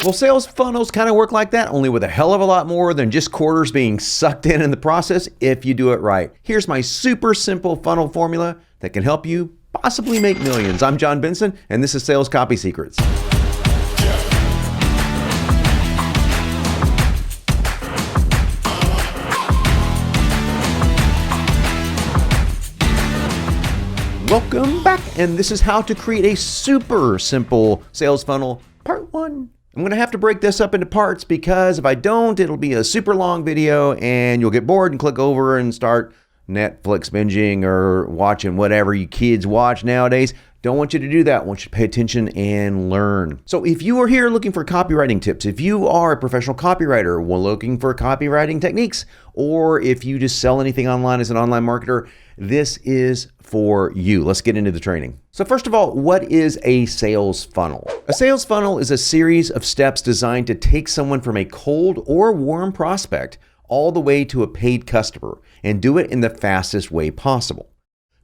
Well, sales funnels kind of work like that, only with a hell of a lot more than just quarters being sucked in the process if you do it right. Here's my super simple funnel formula that can help you possibly make millions. I'm John Benson, and this is Sales Copy Secrets. Welcome back, and this is how to create a super simple sales funnel, part 1. I'm going to have to break this up into parts because if I don't, it'll be a super long video and you'll get bored and click over and start Netflix binging or watching whatever you kids watch nowadays. Don't want you to do that. I want you to pay attention and learn. So if you are here looking for copywriting tips, if you are a professional copywriter looking for copywriting techniques, or if you just sell anything online as an online marketer, this is for you. Let's get into the training. So first of all, what is a sales funnel? A sales funnel is a series of steps designed to take someone from a cold or warm prospect all the way to a paid customer and do it in the fastest way possible.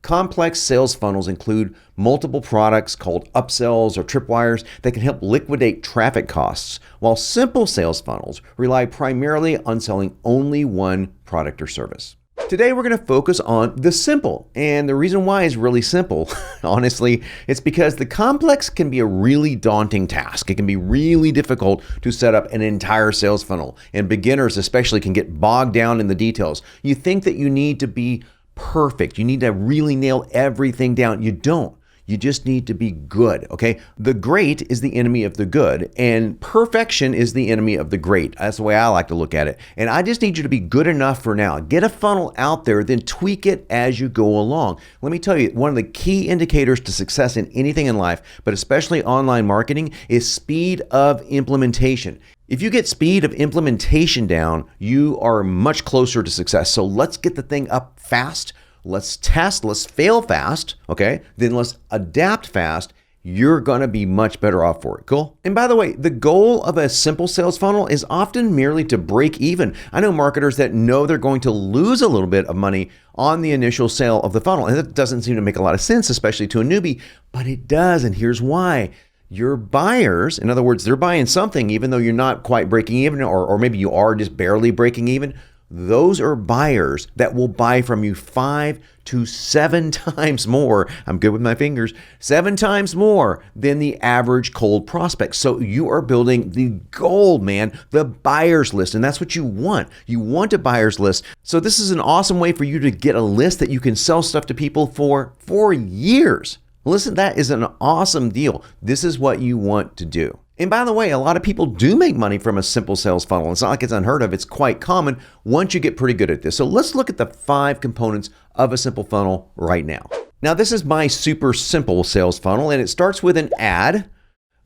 Complex sales funnels include multiple products called upsells or tripwires that can help liquidate traffic costs, while simple sales funnels rely primarily on selling only one product or service. Today, we're going to focus on the simple, and the reason why is really simple. Honestly, it's because the complex can be a really daunting task. It can be really difficult to set up an entire sales funnel, and beginners especially can get bogged down in the details. You think that you need to be perfect. You need to really nail everything down. You don't. You just need to be good, okay? The great is the enemy of the good, and perfection is the enemy of the great. That's the way I like to look at it. And I just need you to be good enough for now. Get a funnel out there, then tweak it as you go along. Let me tell you, one of the key indicators to success in anything in life, but especially online marketing, is speed of implementation. If you get speed of implementation down, you are much closer to success. So let's get the thing up fast. Let's test, let's fail fast, okay? Then let's adapt fast. You're gonna be much better off for it, cool? And by the way, the goal of a simple sales funnel is often merely to break even. I know marketers that know they're going to lose a little bit of money on the initial sale of the funnel. And that doesn't seem to make a lot of sense, especially to a newbie, but it does, and here's why. Your buyers, in other words, they're buying something even though you're not quite breaking even, or maybe you are just barely breaking even. Those are buyers that will buy from you 5 to 7 times more. I'm good with my fingers. 7 times more than the average cold prospect. So you are building the gold, man, the buyers list. And that's what you want. You want a buyers list. So this is an awesome way for you to get a list that you can sell stuff to people for years. Listen, that is an awesome deal. This is what you want to do. And by the way, a lot of people do make money from a simple sales funnel. It's not like it's unheard of. It's quite common once you get pretty good at this. So let's look at the 5 components of a simple funnel right now. Now, this is my super simple sales funnel, and it starts with an ad,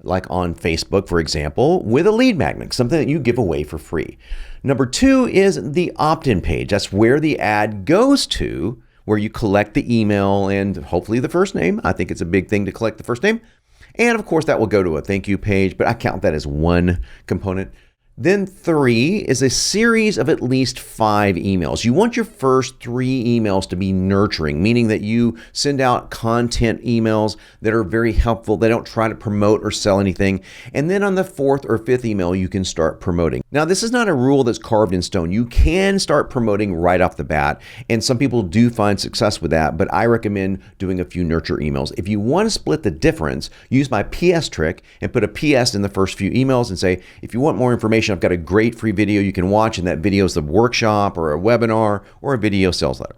like on Facebook, for example, with a lead magnet, something that you give away for free. Number 2 is the opt-in page. That's where the ad goes to, where you collect the email and hopefully the first name. I think it's a big thing to collect the first name. And of course, that will go to a thank you page, but I count that as one component. Then 3 is a series of at least 5 emails. You want your first 3 emails to be nurturing, meaning that you send out content emails that are very helpful. They don't try to promote or sell anything. And then on the 4th or 5th email, you can start promoting. Now, this is not a rule that's carved in stone. You can start promoting right off the bat, and some people do find success with that, but I recommend doing a few nurture emails. If you want to split the difference, use my PS trick and put a PS in the first few emails and say, if you want more information, I've got a great free video you can watch, and that video is the workshop or a webinar or a video sales letter.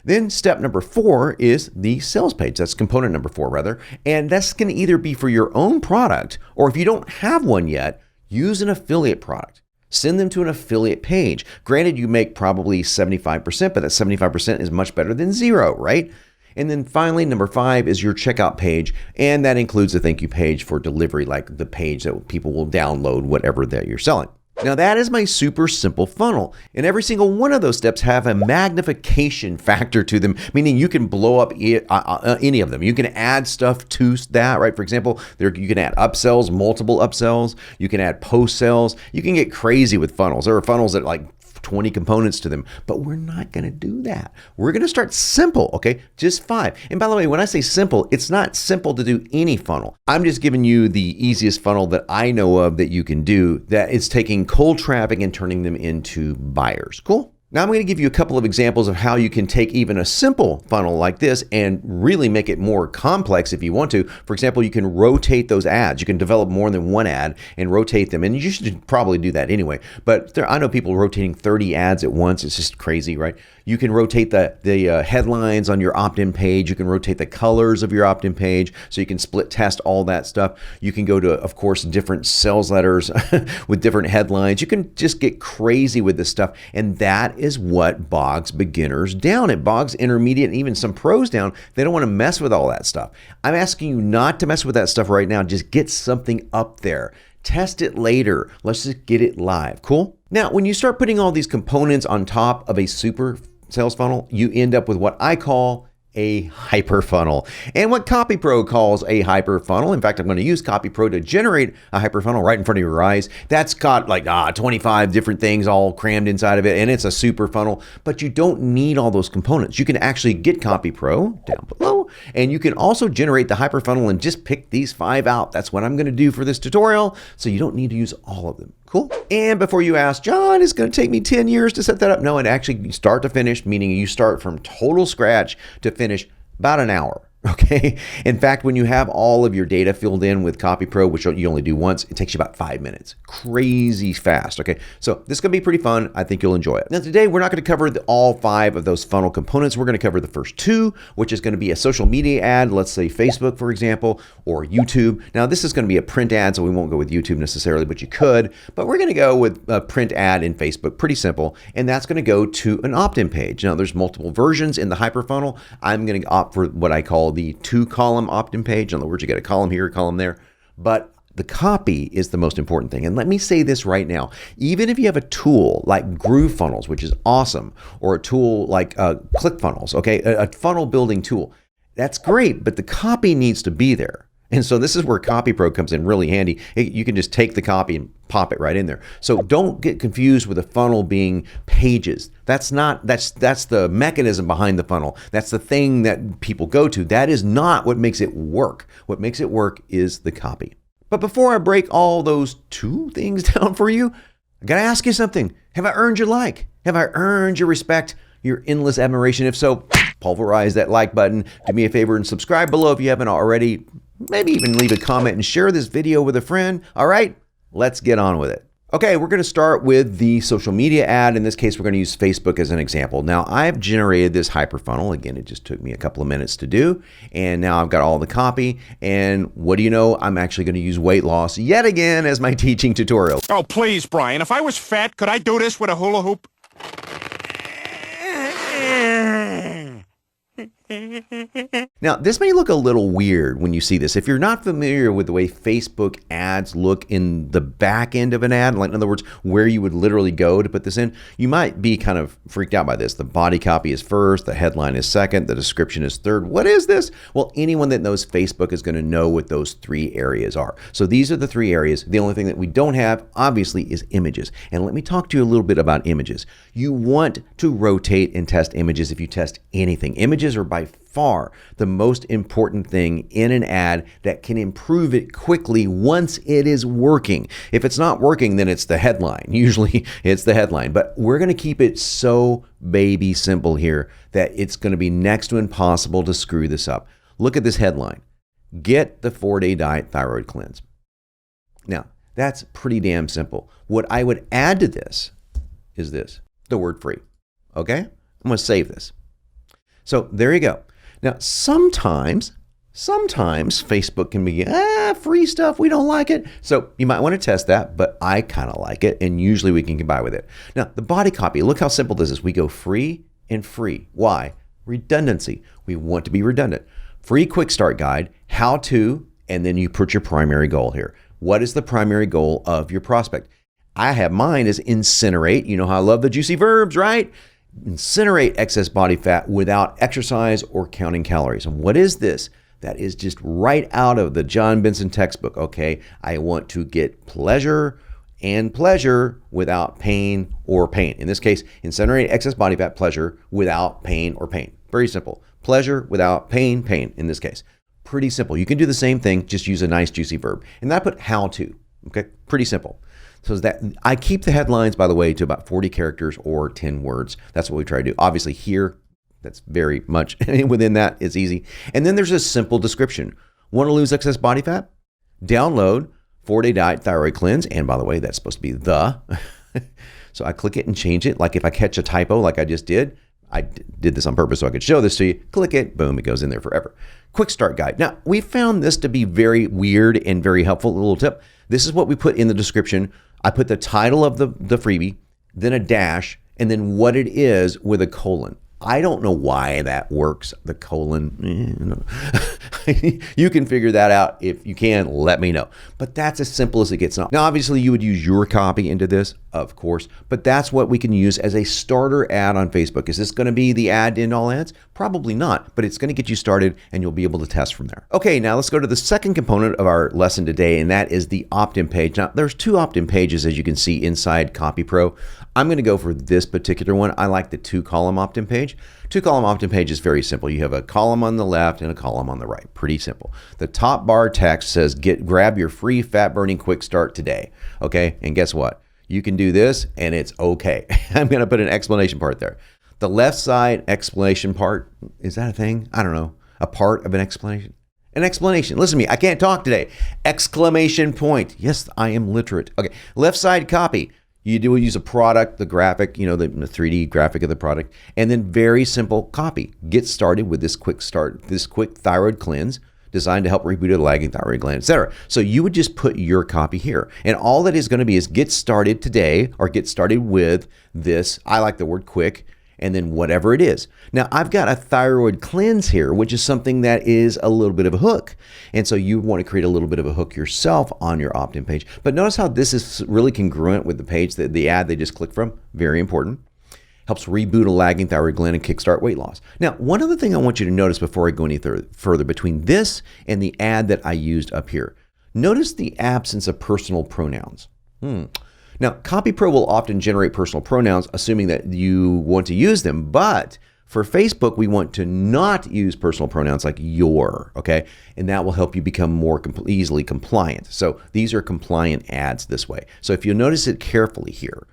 Then step number 4 is the sales page. That's component number 4 rather. And that's going to either be for your own product, or if you don't have one yet, use an affiliate product. Send them to an affiliate page. Granted, you make probably 75%, but that 75% is much better than 0, right? And then finally, number 5 is your checkout page, and that includes a thank you page for delivery, like the page that people will download whatever that you're selling. Now that is my super simple funnel, and every single one of those steps have a magnification factor to them, meaning you can blow up any of them. You can add stuff to that, right? For example, you can add upsells, multiple upsells. You can add post sales. You can get crazy with funnels. There are funnels that like 20 components to them, but we're not going to do that. We're going to start simple, okay? Just 5. And by the way, when I say simple, it's not simple to do any funnel. I'm just giving you the easiest funnel that I know of that you can do, that is taking cold traffic and turning them into buyers. Cool? Now I'm going to give you a couple of examples of how you can take even a simple funnel like this and really make it more complex if you want to. For example, you can rotate those ads. You can develop more than one ad and rotate them. And you should probably do that anyway. But I know people rotating 30 ads at once. It's just crazy, right? You can rotate the headlines on your opt-in page. You can rotate the colors of your opt-in page, so you can split test all that stuff. You can go to, of course, different sales letters with different headlines. You can just get crazy with this stuff. And that is what bogs beginners down. It bogs intermediate and even some pros down. They don't want to mess with all that stuff. I'm asking you not to mess with that stuff right now. Just get something up there. Test it later. Let's just get it live. Cool? Now, when you start putting all these components on top of a super sales funnel, you end up with what I call a hyper funnel, and what CopyPro calls a hyper funnel. In fact, I'm going to use CopyPro to generate a hyper funnel right in front of your eyes. That's got like 25 different things all crammed inside of it, and it's a super funnel, but you don't need all those components. You can actually get CopyPro down below, and you can also generate the hyper funnel and just pick these 5 out. That's what I'm going to do for this tutorial, so you don't need to use all of them. Cool? And before you ask, John, it's going to take me 10 years to set that up. No, it actually start to finish, meaning you start from total scratch to finish about an hour. Okay. In fact, when you have all of your data filled in with CopyPro, which you only do once, it takes you about 5 minutes. Crazy fast. Okay. So this is going to be pretty fun. I think you'll enjoy it. Now today, we're not going to cover all 5 of those funnel components. We're going to cover the first 2, which is going to be a social media ad. Let's say Facebook, for example, or YouTube. Now this is going to be a print ad, so we won't go with YouTube necessarily, but you could. But we're going to go with a print ad in Facebook. Pretty simple. And that's going to go to an opt-in page. Now there's multiple versions in the hyper funnel. I'm going to opt for what I call the 2-column opt-in page. In other words, you get a column here, a column there, but the copy is the most important thing. And let me say this right now, even if you have a tool like GrooveFunnels, which is awesome, or a tool like ClickFunnels, okay, a funnel building tool, that's great, but the copy needs to be there. And so this is where CopyPro comes in really handy. You can just take the copy and pop it right in there. So don't get confused with a funnel being pages. That's the mechanism behind the funnel. That's the thing that people go to. That is not what makes it work. What makes it work is the copy. But before I break all those 2 things down for you, I gotta ask you something. Have I earned your like? Have I earned your respect, your endless admiration? If so, pulverize that like button. Do me a favor and subscribe below if you haven't already. Maybe even leave a comment and share this video with a friend. All right, let's get on with it. Okay, we're going to start with the social media ad. In this case, we're going to use Facebook as an example. Now, I've generated this hyper funnel. Again, it just took me a couple of minutes to do. And now I've got all the copy. And what do you know? I'm actually going to use weight loss yet again as my teaching tutorial. Oh, please, Brian. If I was fat, could I do this with a hula hoop? Now, this may look a little weird when you see this. If you're not familiar with the way Facebook ads look in the back end of an ad, like in other words, where you would literally go to put this in, you might be kind of freaked out by this. The body copy is first, the headline is second, the description is third. What is this? Well, anyone that knows Facebook is going to know what those 3 areas are. So these are the 3 areas. The only thing that we don't have, obviously, is images. And let me talk to you a little bit about images. You want to rotate and test images if you test anything. Images are by far the most important thing in an ad that can improve it quickly once it is working. If it's not working, then it's the headline. Usually it's the headline, but we're going to keep it so baby simple here that it's going to be next to impossible to screw this up. Look at this headline. Get the 4-day diet thyroid cleanse. Now, that's pretty damn simple. What I would add to this is this, the word free. Okay? I'm going to save this. So there you go. Now, sometimes Facebook can be, free stuff, we don't like it. So you might want to test that, but I kind of like it, and usually we can get by with it. Now, the body copy, look how simple this is. We go free and free. Why? Redundancy. We want to be redundant. Free quick start guide, how to, and then you put your primary goal here. What is the primary goal of your prospect? I have mine as incinerate. You know how I love the juicy verbs, right? Incinerate excess body fat without exercise or counting calories. And what is this? That is just right out of the John Benson textbook. Okay, I want to get pleasure and pleasure without pain or pain. In this case, incinerate excess body fat, pleasure without pain or pain. Very simple. Pleasure without pain, pain in this case. Pretty simple. You can do the same thing, just use a nice juicy verb. And I put how to, okay? Pretty simple. So that I keep the headlines, by the way, to about 40 characters or 10 words. That's what we try to do. Obviously here, that's very much within that. It's easy. And then there's a simple description. Want to lose excess body fat? Download 4-Day Diet Thyroid Cleanse. And by the way, that's supposed to be the. So I click it and change it. Like if I catch a typo like I just did, I did this on purpose so I could show this to you. Click it, boom, it goes in there forever. Quick start guide. Now, we found this to be very weird and very helpful. A little tip. This is what we put in the description. I put the title of the freebie, then a dash, and then what it is with a colon. I don't know why that works, the colon. You can figure that out. If you can, let me know. But that's as simple as it gets. Now, obviously, you would use your copy into this, of course, but that's what we can use as a starter ad on Facebook. Is this going to be the ad in all ads? Probably not, but it's going to get you started and you'll be able to test from there. Okay, now let's go to the second component of our lesson today, and that is the opt-in page. Now, there's 2 opt-in pages, as you can see inside Copy Pro. I'm going to go for this particular one. I like the 2-column opt-in page. 2-column opt-in page is very simple. You have a column on the left and a column on the right. Pretty simple. The top bar text says, grab your free fat burning quick start today. Okay, and guess what? You can do this and it's okay. I'm going to put an explanation part there. The left side explanation part, is that a thing? I don't know. A part of an explanation? An explanation. Listen to me. I can't talk today. Exclamation point. Yes, I am literate. Okay, left side copy. You do use a product, the graphic, the 3D graphic of the product, and then very simple copy. Get started with this quick thyroid cleanse designed to help reboot a lagging thyroid gland, etc. So you would just put your copy here. And all that is going to be is get started today or get started with this. I like the word quick. And then whatever it is. Now, I've got a thyroid cleanse here, which is something that is a little bit of a hook. And so you want to create a little bit of a hook yourself on your opt-in page. But notice how this is really congruent with the page, the ad they just clicked from. Very important. Helps reboot a lagging thyroid gland and kickstart weight loss. Now, one other thing I want you to notice before I go any further between this and the ad that I used up here. Notice the absence of personal pronouns. Now, Copy Pro will often generate personal pronouns, assuming that you want to use them. But for Facebook, we want to not use personal pronouns like your, okay? And that will help you become more easily compliant. So these are compliant ads this way. So if you notice it carefully here,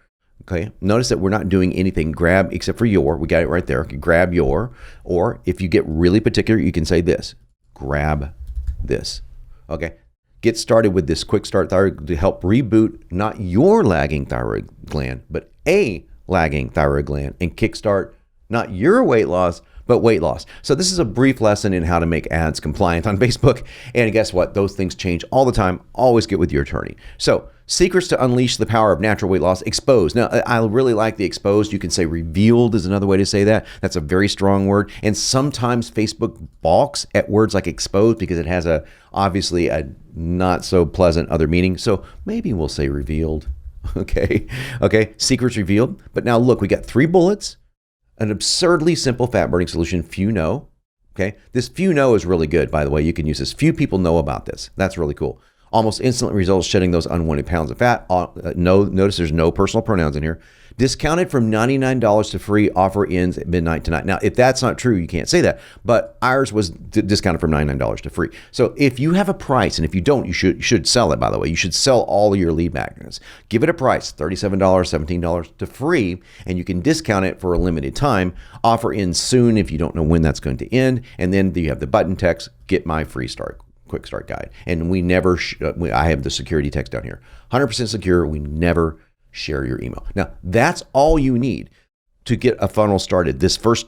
okay, notice that we're not doing anything grab except for your. We got it right there. Okay, grab your. Or if you get really particular, you can say this, grab this, okay? Get started with this quick start thyroid to help reboot not your lagging thyroid gland, but a lagging thyroid gland and kickstart not your weight loss, but weight loss. So this is a brief lesson in how to make ads compliant on Facebook. And guess what? Those things change all the time. Always get with your attorney. So secrets to unleash the power of natural weight loss, exposed. Now, I really like the exposed. You can say revealed is another way to say that. That's a very strong word. And sometimes Facebook balks at words like exposed because it has obviously a not so pleasant other meaning. So maybe we'll say revealed. Okay. Secrets revealed. But now look, we got 3 bullets. An absurdly simple fat burning solution, few know. Okay, this few know is really good, by the way. You can use this. Few people know about this. That's really cool. Almost instant results shedding those unwanted pounds of fat. Notice there's no personal pronouns in here. Discounted from $99 to free. Offer ends at midnight tonight. Now, if that's not true, you can't say that. But ours was discounted from $99 to free. So if you have a price, and if you don't, you should sell it, by the way. You should sell all of your lead magnets. Give it a price, $37, $17 to free, and you can discount it for a limited time. Offer ends soon if you don't know when that's going to end. And then you have the button text, get my free quick start guide. And we never, I have the security text down here. 100% secure. We never share your email. Now, that's all you need to get a funnel started. These first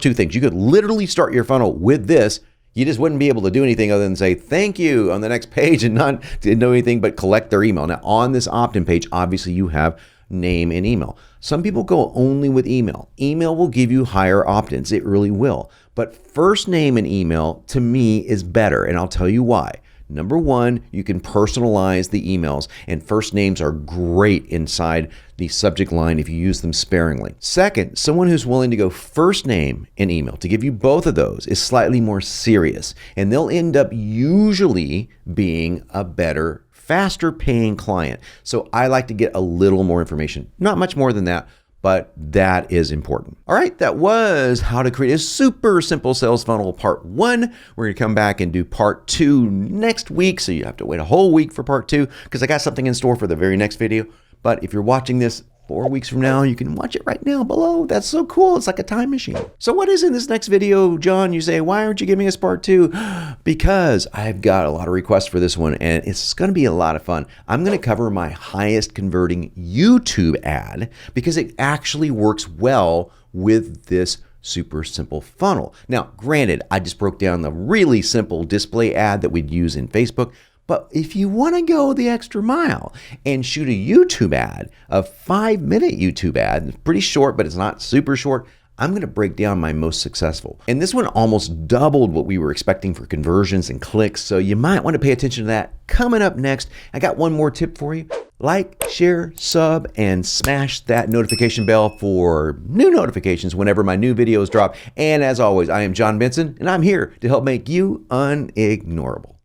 2 things. You could literally start your funnel with this. You just wouldn't be able to do anything other than say thank you on the next page and not do anything but collect their email. Now, on this opt-in page, obviously you have name and email. Some people go only with email. Email will give you higher opt-ins. It really will. But first name and email, to me, is better, and I'll tell you why. Number 1, you can personalize the emails, and first names are great inside the subject line if you use them sparingly. Second, someone who's willing to go first name and email, to give you both of those, is slightly more serious, and they'll end up usually being a better faster paying client. So I like to get a little more information, not much more than that, but that is important. All right, that was how to create a super simple sales funnel part 1. We're gonna come back and do part 2 next week. So you have to wait a whole week for part 2 because I got something in store for the very next video. But if you're watching this 4 weeks from now, you can watch it right now below. That's so cool. It's like a time machine. So what is in this next video, John? You say, why aren't you giving us part 2? Because I've got a lot of requests for this one and it's going to be a lot of fun. I'm going to cover my highest converting YouTube ad because it actually works well with this super simple funnel. Now, granted, I just broke down the really simple display ad that we'd use in Facebook. But if you want to go the extra mile and shoot a YouTube ad, a 5-minute YouTube ad, it's pretty short, but it's not super short, I'm going to break down my most successful. And this one almost doubled what we were expecting for conversions and clicks. So you might want to pay attention to that. Coming up next, I got one more tip for you. Like, share, sub, and smash that notification bell for new notifications whenever my new videos drop. And as always, I am John Benson, and I'm here to help make you unignorable.